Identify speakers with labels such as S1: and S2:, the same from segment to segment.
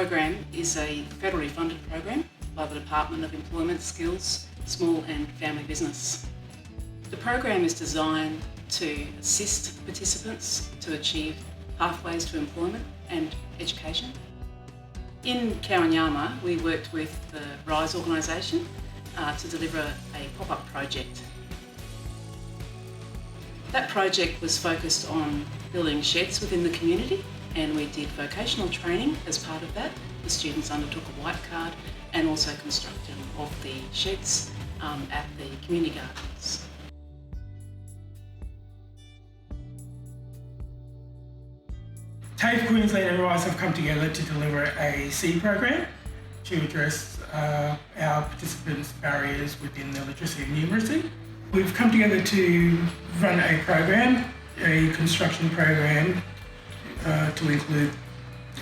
S1: program is a federally funded program by the Department of Employment, Skills, Small and Family Business. The program is designed to assist participants to achieve pathways to employment and education. In Kowanyama, we worked with the RISE organisation to deliver a pop-up project. That project was focused on building sheds within the community, and we did vocational training as part of that. The students undertook a white card and also construction of the sheds at the community gardens.
S2: TAFE Queensland and RISE have come together to deliver a C program to address our participants' barriers within the literacy and numeracy. We've come together to run a program, a construction program, to include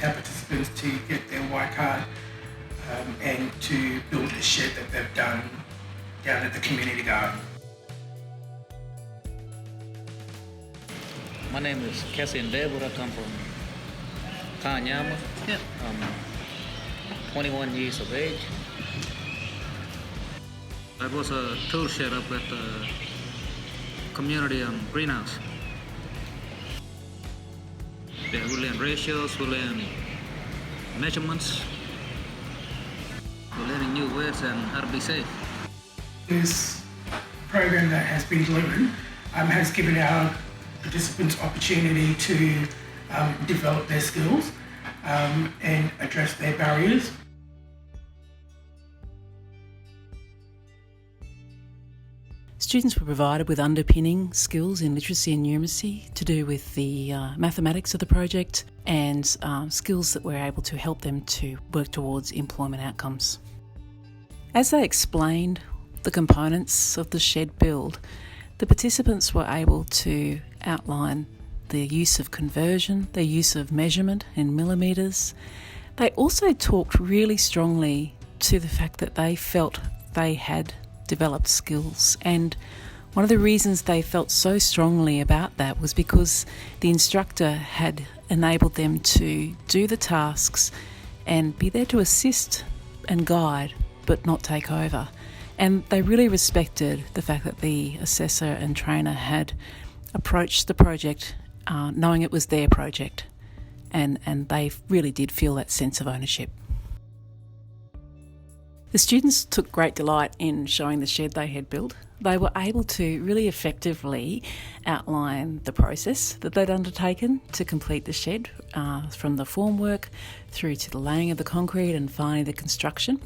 S2: our participants to get their white card and to build a shed that they've done down at the community garden.
S3: My name is Cassie and Deb. I come from Kowanyama. I'm 21 years of age. I was a tool shed up at the community greenhouse. Yeah, we learn ratios, we learn measurements, we're learning new words and how to be safe.
S2: This program that has been delivered has given our participants opportunity to develop their skills and address their barriers.
S1: Students were provided with underpinning skills in literacy and numeracy to do with the mathematics of the project and skills that were able to help them to work towards employment outcomes. As they explained the components of the shed build, the participants were able to outline the use of conversion, the use of measurement in millimetres. They also talked really strongly to the fact that they felt they had developed skills, and one of the reasons they felt so strongly about that was because the instructor had enabled them to do the tasks and be there to assist and guide but not take over. And they really respected the fact that the assessor and trainer had approached the project knowing it was their project, and they really did feel that sense of ownership. The students took great delight in showing the shed they had built. They were able to really effectively outline the process that they'd undertaken to complete the shed, from the formwork through to the laying of the concrete and finally the construction.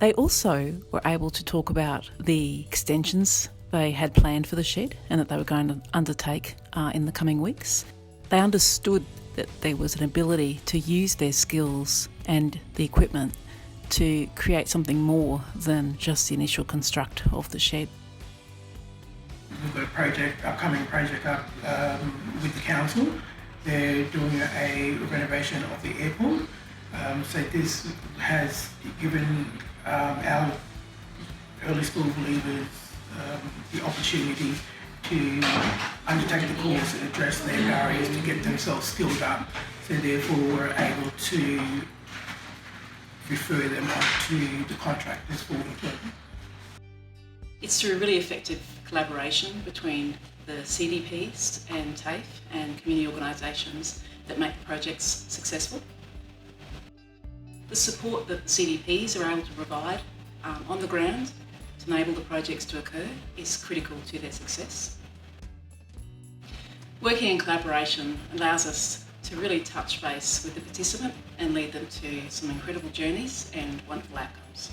S1: They also were able to talk about the extensions they had planned for the shed and that they were going to undertake in the coming weeks. They understood that there was an ability to use their skills and the equipment to create something more than just the initial construct of the shed.
S2: We've got an upcoming project up with the council. They're doing a renovation of the airport. So this has given our early school leavers the opportunity to undertake the course and address their barriers to get themselves skilled up. So therefore we're able to refer them on to the contractors for employment.
S1: It's through really effective collaboration between the CDPs and TAFE and community organisations that make the projects successful. The support that the CDPs are able to provide on the ground to enable the projects to occur is critical to their success. Working in collaboration allows us to really touch base with the participant and lead them to some incredible journeys and wonderful outcomes.